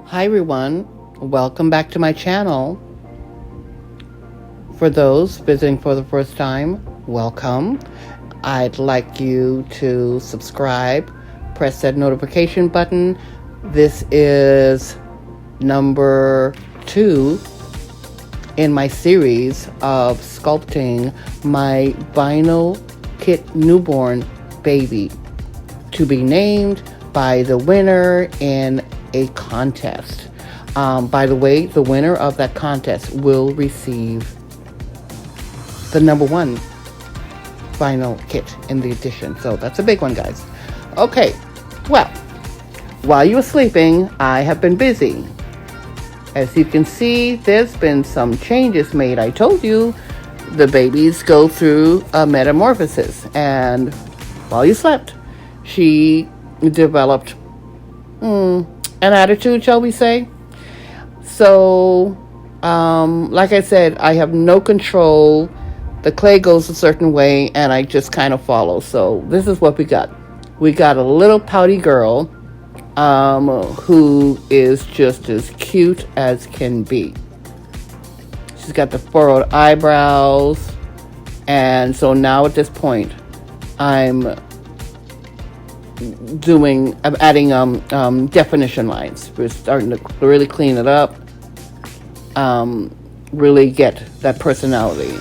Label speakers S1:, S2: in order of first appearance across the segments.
S1: Hi everyone, welcome back to my channel. For those visiting for the first time, welcome. I'd like you to subscribe, press that notification button. This is number 2 in my series of sculpting my vinyl kit newborn baby to be named by the winner in a contest. By the way, the winner of that contest will receive the number 1 vinyl kit in the edition. So that's a big one, guys. Okay, well, while you were sleeping, I have been busy. As you can see, there's been some changes made. I told you the babies go through a metamorphosis, and while you slept, she developed an attitude, shall we say. So, like I said, I have no control. The clay goes a certain way, and I just kind of follow. So this is what we got. We got a little pouty girl who is just as cute as can be. She's got the furrowed eyebrows, and so now at this point, I'm adding definition lines. We're starting to really clean it up, really get that personality.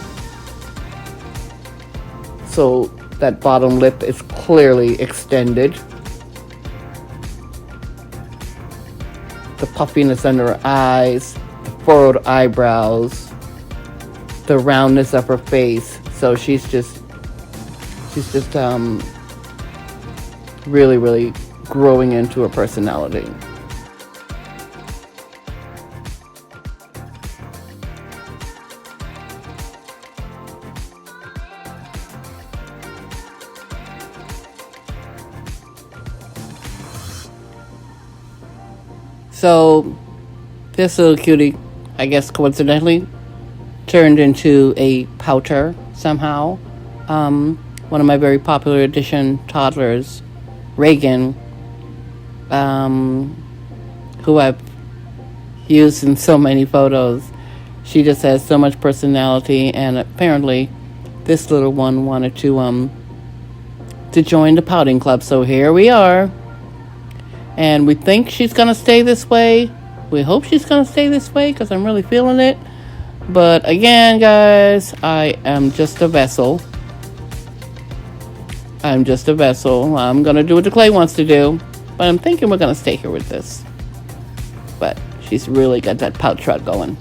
S1: So that bottom lip is clearly extended. The puffiness under her eyes, the furrowed eyebrows, the roundness of her face. So she's just really, really growing into her personality. So this little cutie, I guess coincidentally, turned into a pouter somehow. One of my very popular edition toddlers, Reagan, who I've used in so many photos. She just has so much personality, and apparently this little one wanted to join the pouting club. So here we are. And we think she's going to stay this way. We hope she's going to stay this way because I'm really feeling it. But again, guys, I am just a vessel. I'm just a vessel. I'm going to do what the clay wants to do. But I'm thinking we're going to stay here with this. But she's really got that pout trot going.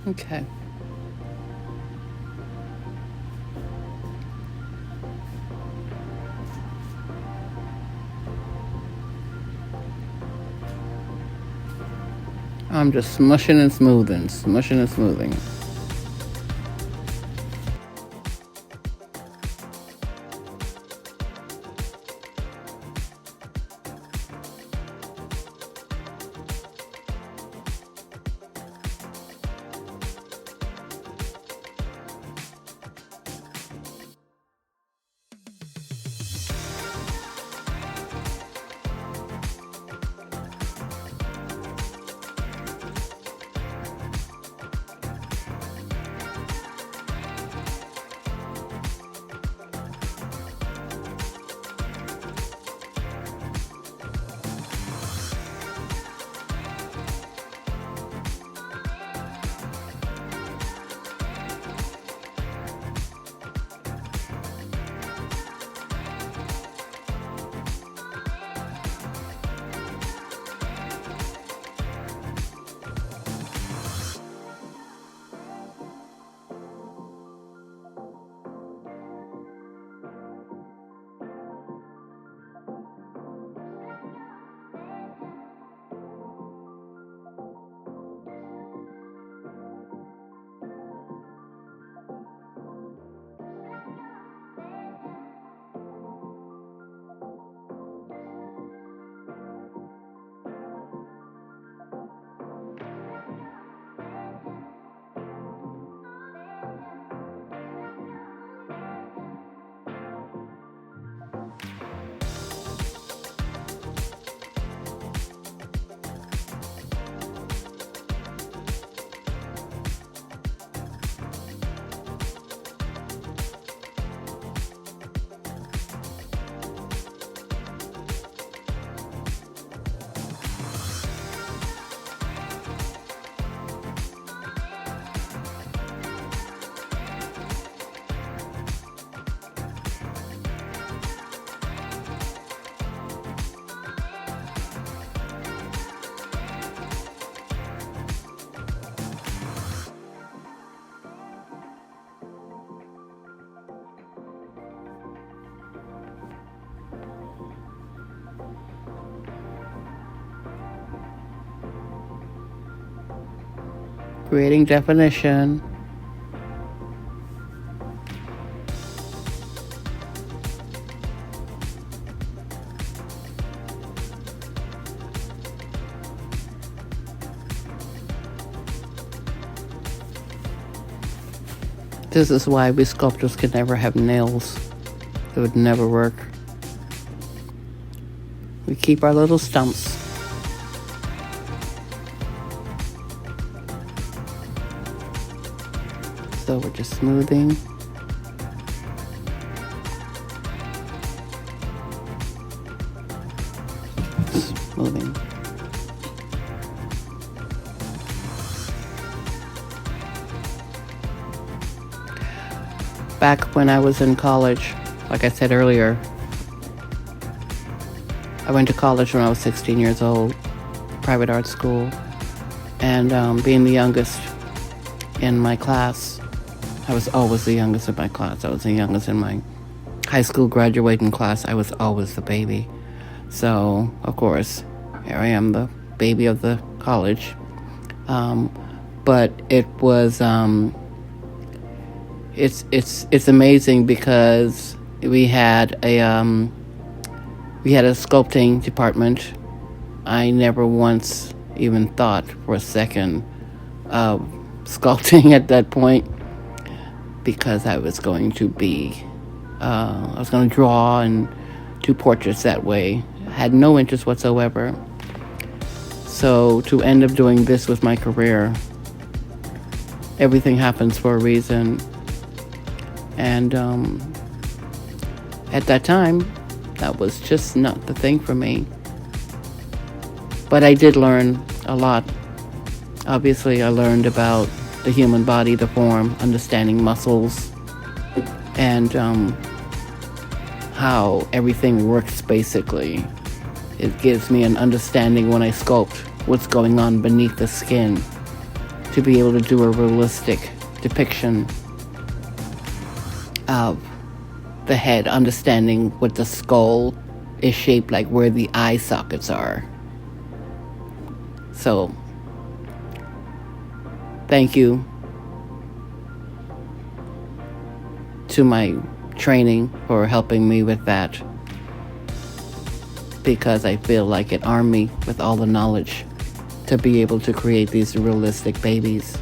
S1: Okay. I'm just smushing and smoothing, smushing and smoothing. creating definition. This is why we sculptors can never have nails. It would never work. We keep our little stumps. So we're just smoothing. Smoothing. Back when I was in college, like I said earlier, I went to college when I was 16 years old, private art school, and being the youngest in my class, I was always the youngest in my class. I was the youngest in my high school graduating class. I was always the baby. So, of course, here I am, the baby of the college. But it was, it's amazing because we had a sculpting department. I never once even thought for a second of sculpting at that point, because I was going to draw and do portraits that way. I had no interest whatsoever. So to end up doing this with my career, everything happens for a reason. And at that time, that was just not the thing for me. But I did learn a lot. Obviously, I learned about the human body, the form, understanding muscles, and how everything works basically. It gives me an understanding when I sculpt what's going on beneath the skin, to be able to do a realistic depiction of the head, understanding what the skull is shaped like, where the eye sockets are. So, thank you to my training for helping me with that, because I feel like it armed me with all the knowledge to be able to create these realistic babies.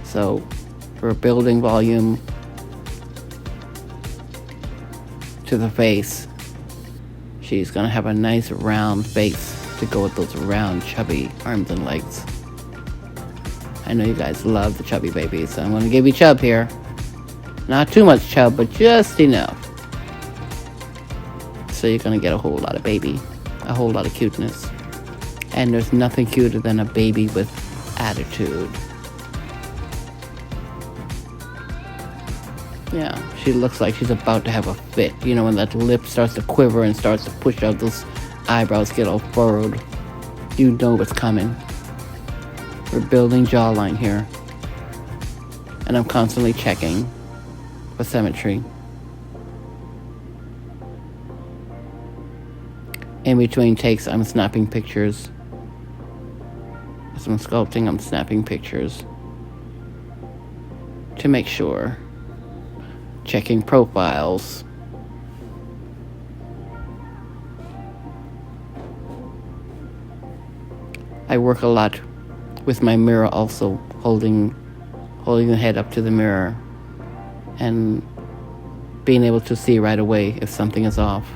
S1: So, we're building volume to the face. She's gonna have a nice round face to go with those round, chubby arms and legs. I know you guys love the chubby babies, so I'm gonna give you chub here. Not too much chub, but just enough. So you're gonna get a whole lot of baby, a whole lot of cuteness. And there's nothing cuter than a baby with attitude. Yeah, she looks like she's about to have a fit. You know, when that lip starts to quiver and starts to push out, those eyebrows get all furrowed. You know what's coming. We're building jawline here. And I'm constantly checking for symmetry. In between takes, I'm snapping pictures. As I'm sculpting, I'm snapping pictures to make sure. Checking profiles. I work a lot with my mirror, also holding the head up to the mirror and being able to see right away if something is off.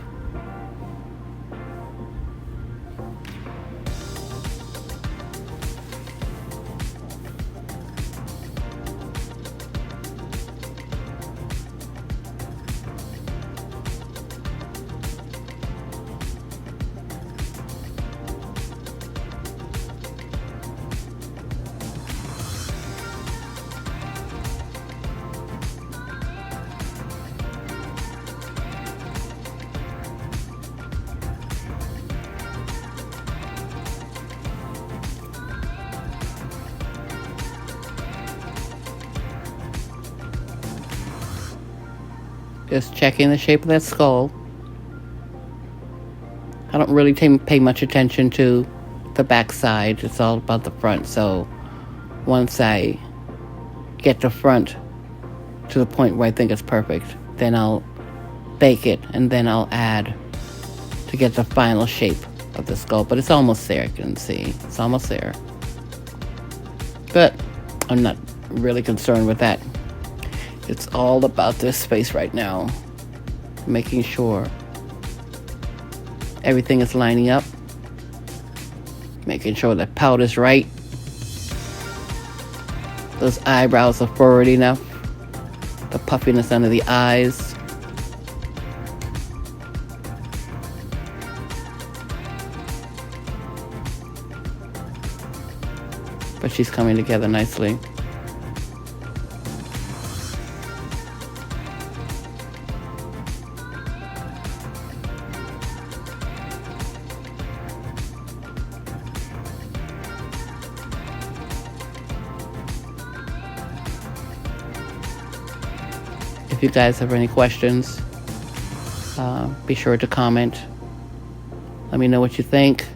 S1: Just checking the shape of that skull. I don't really pay much attention to the back side. It's all about the front. So once I get the front to the point where I think it's perfect, then I'll bake it, and then I'll add to get the final shape of the skull. But it's almost there, you can see. It's almost there. But I'm not really concerned with that. It's all about this space right now. Making sure everything is lining up. Making sure the powder's right. Those eyebrows are furrowed enough. The puffiness under the eyes. But she's coming together nicely. If you guys have any questions, be sure to comment. Let me know what you think.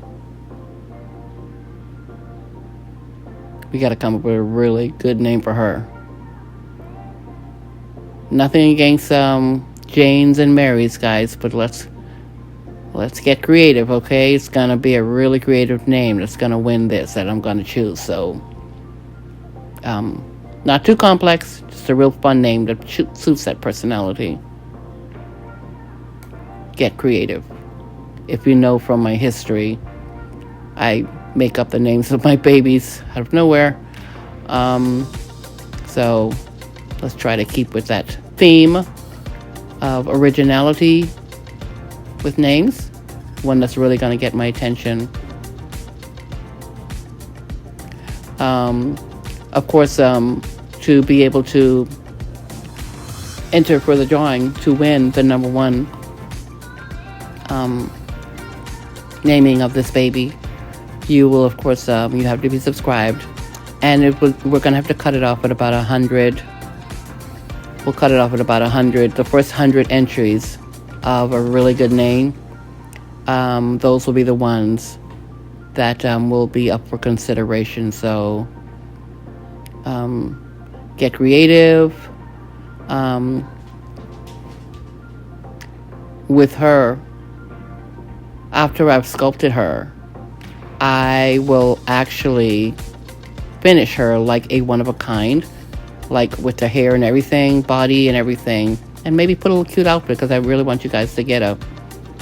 S1: We got to come up with a really good name for her. Nothing against Janes and Marys, guys, but let's get creative, okay? It's gonna be a really creative name that's gonna win this that I'm gonna choose. So, not too complex, just a real fun name that suits that personality. Get creative. If you know from my history, I make up the names of my babies out of nowhere. So let's try to keep with that theme of originality with names. One that's really going to get my attention. Of course, to be able to enter for the drawing to win the number one naming of this baby, you will, of course, you have to be subscribed. And we're going to have to cut it off at about 100. We'll cut it off at about 100. The first 100 entries of a really good name, those will be the ones that will be up for consideration. So get creative. With her, after I've sculpted her, I will actually finish her like a one-of-a-kind, like with the hair and everything, body and everything, and maybe put a little cute outfit, because I really want you guys to get a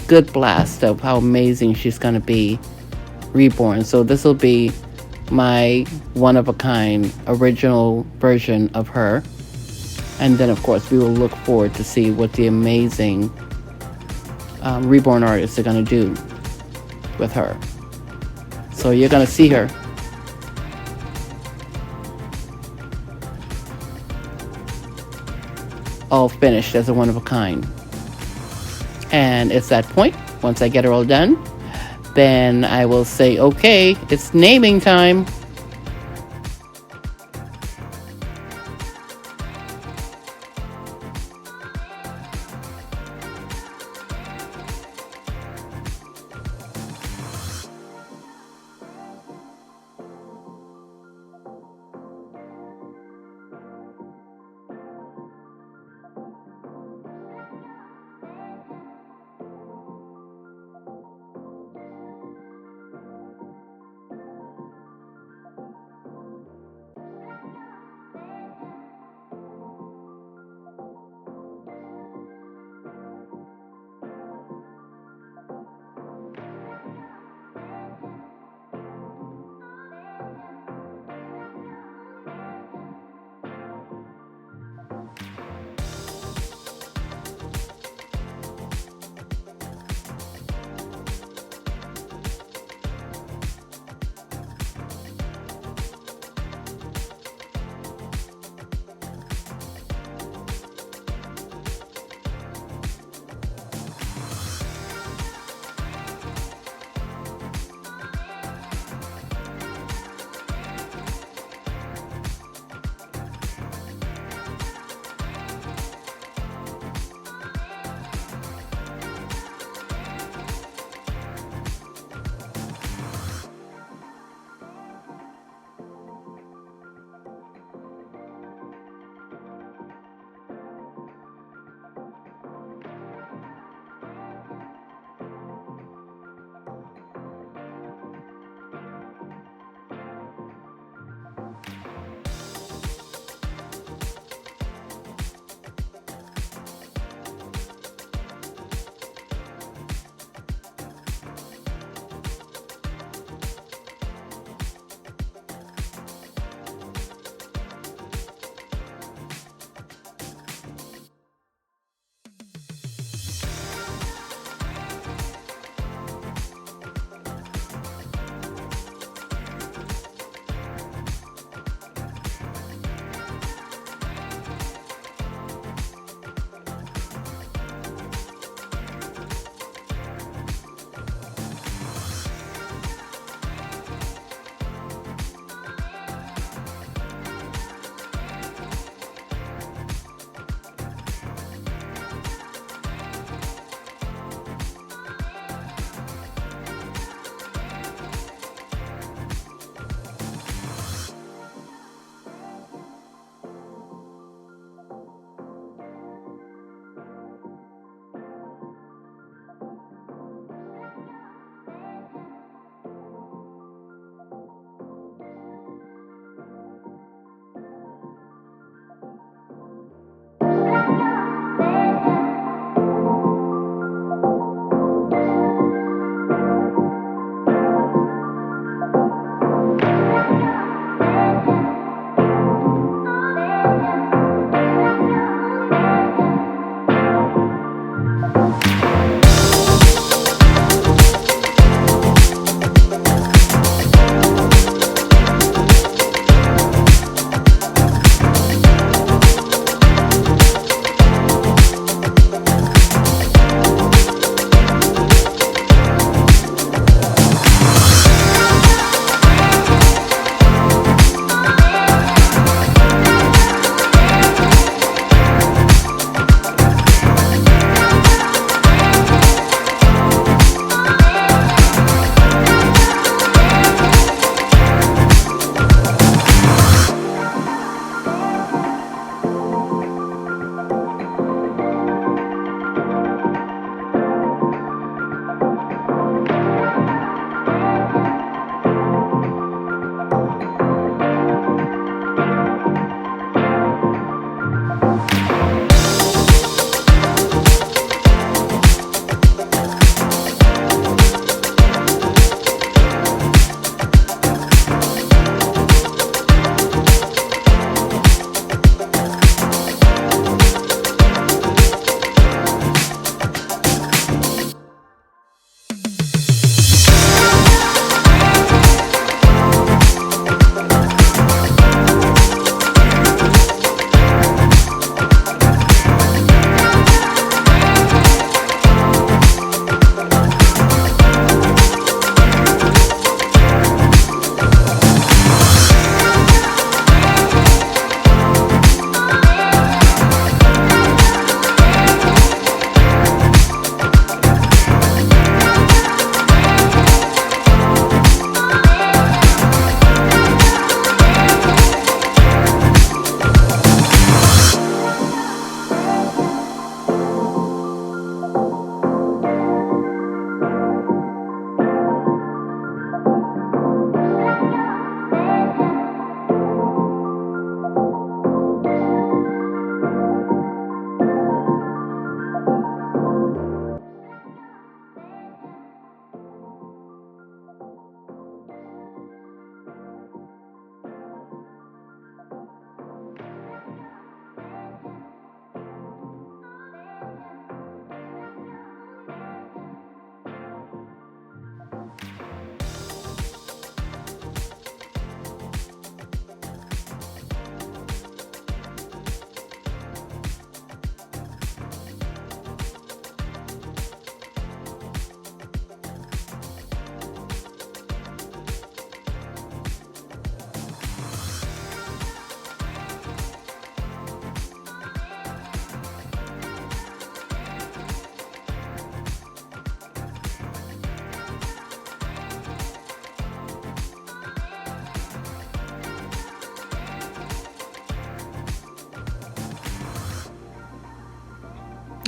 S1: good blast of how amazing she's going to be reborn. So this will be my one-of-a-kind original version of her. And then, of course, we will look forward to see what the amazing reborn artists are going to do with her. So you're going to see her all finished as a one-of-a-kind. And it's that point, once I get her all done, then I will say, okay, it's naming time.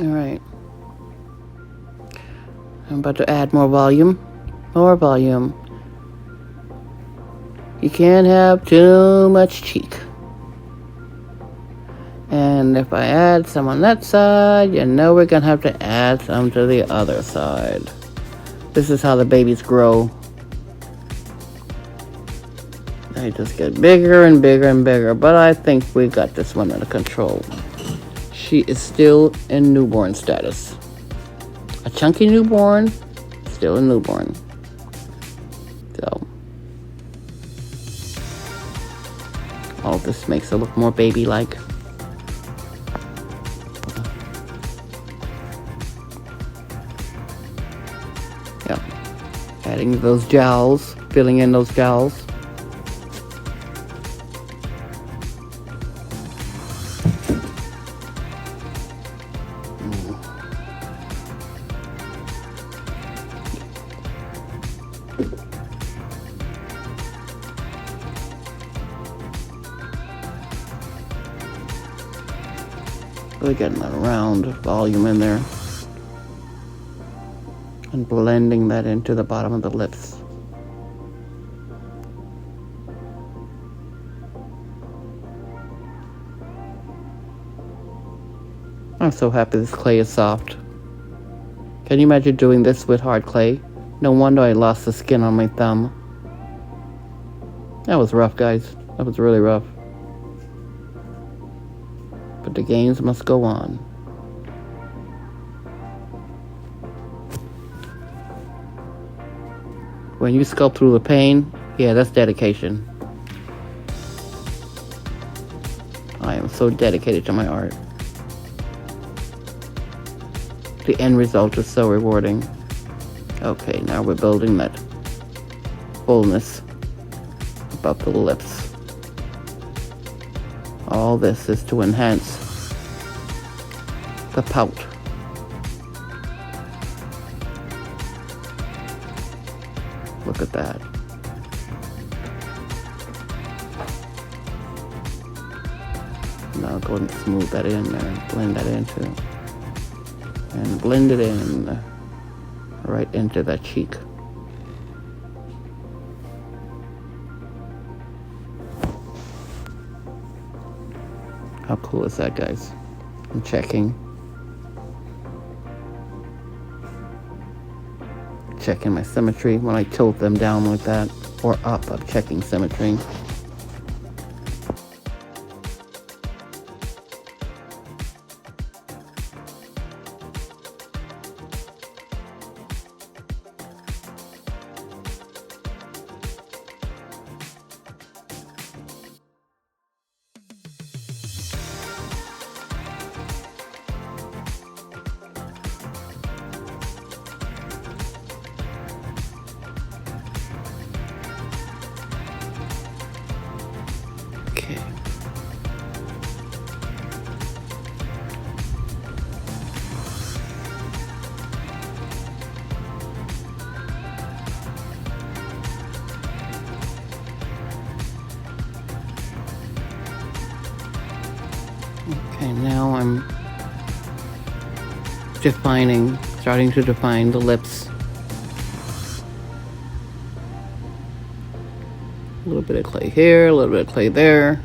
S1: All right. I'm about to add more volume. More volume. You can't have too much cheek. And if I add some on that side, you know we're going to have to add some to the other side. This is how the babies grow. They just get bigger and bigger and bigger. But I think we got this one under control. She is still in newborn status. A chunky newborn, still a newborn. So, all of this makes her look more baby-like. Yep. Adding those jowls, filling in those jowls. Really getting that round volume in there. And blending that into the bottom of the lips. I'm so happy this clay is soft. Can you imagine doing this with hard clay? No wonder I lost the skin on my thumb. That was rough, guys. That was really rough. But the games must go on. When you sculpt through the pain, yeah, that's dedication. I am so dedicated to my art. The end result is so rewarding. Okay, now we're building that fullness above the lips. All this is to enhance the pout. Look at that. Now go and smooth that in there and blend that into. And blend it in right into that cheek. How cool is that, guys? I'm checking my symmetry when I tilt them down like that, or up. I'm checking symmetry. Okay. Okay, now I'm starting to define the lips. A little bit of clay here, a little bit of clay there.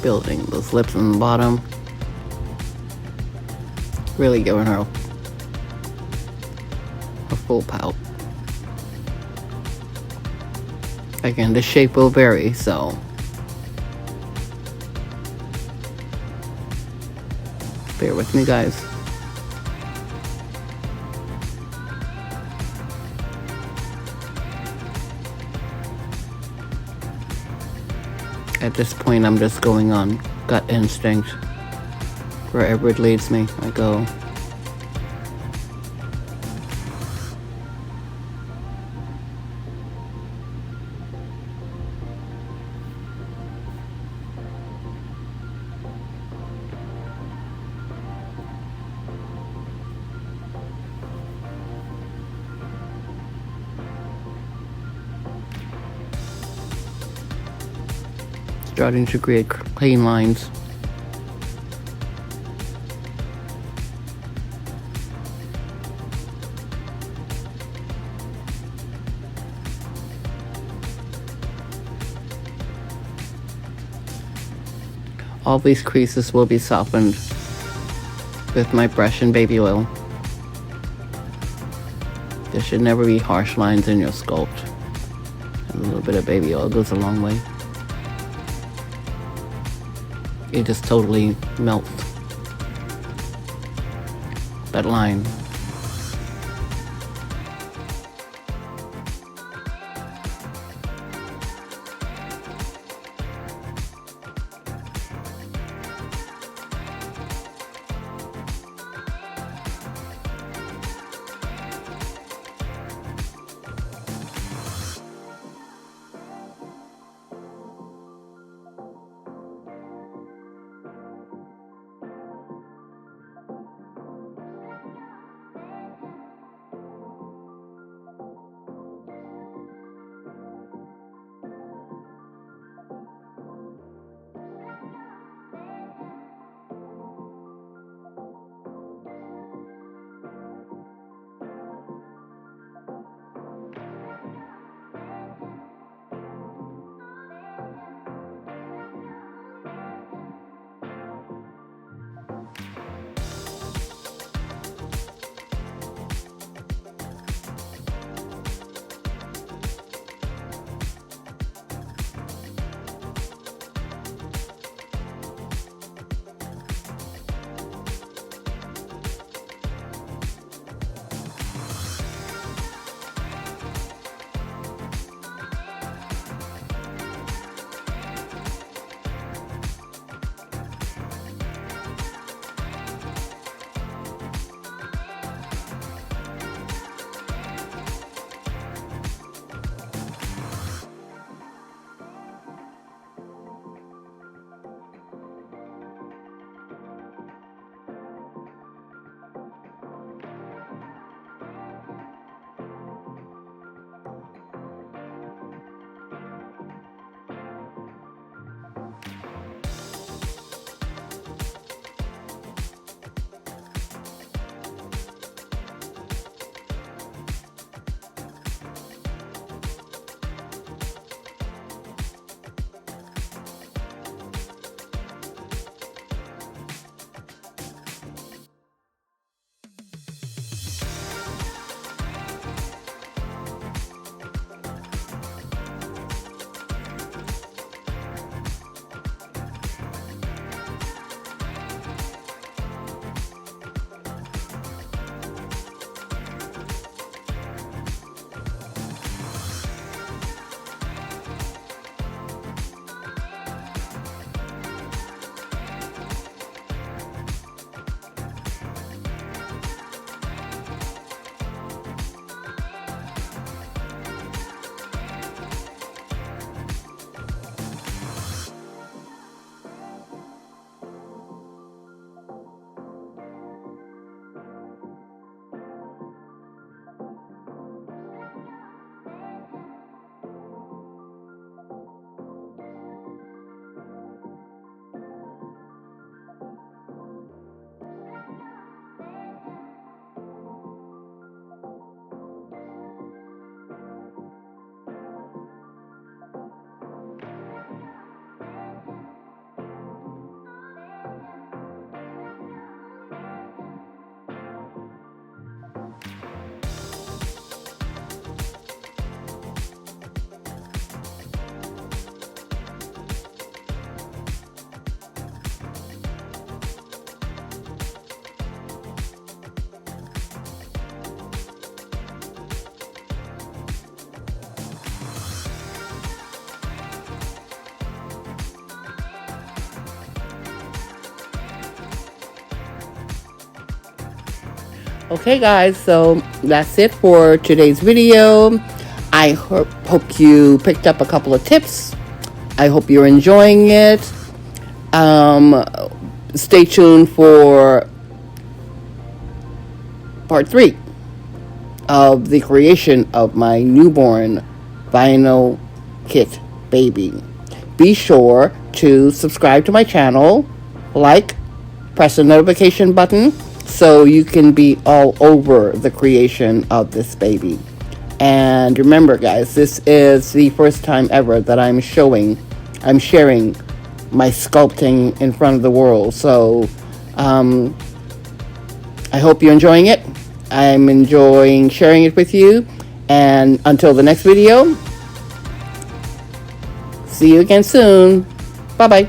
S1: Building those lips on the bottom. Really giving her a full pout. Again, the shape will vary, so bear with me, guys. At this point, I'm just going on gut instinct. Wherever it leads me, I go. Starting to create clean lines. All these creases will be softened with my brush and baby oil. There should never be harsh lines in your sculpt. A little bit of baby oil goes a long way. It just totally melts that line. Okay, guys, so that's it for today's video. I hope you picked up a couple of tips. I hope you're enjoying it. Stay tuned for part 3 of the creation of my newborn vinyl kit baby. Be sure to subscribe to my channel, press the notification button so you can be all over the creation of this baby. And remember, guys, this is the first time ever that I'm sharing my sculpting in front of the world. So I hope you're enjoying it. I'm enjoying sharing it with you. And until the next video, see you again soon. Bye-bye.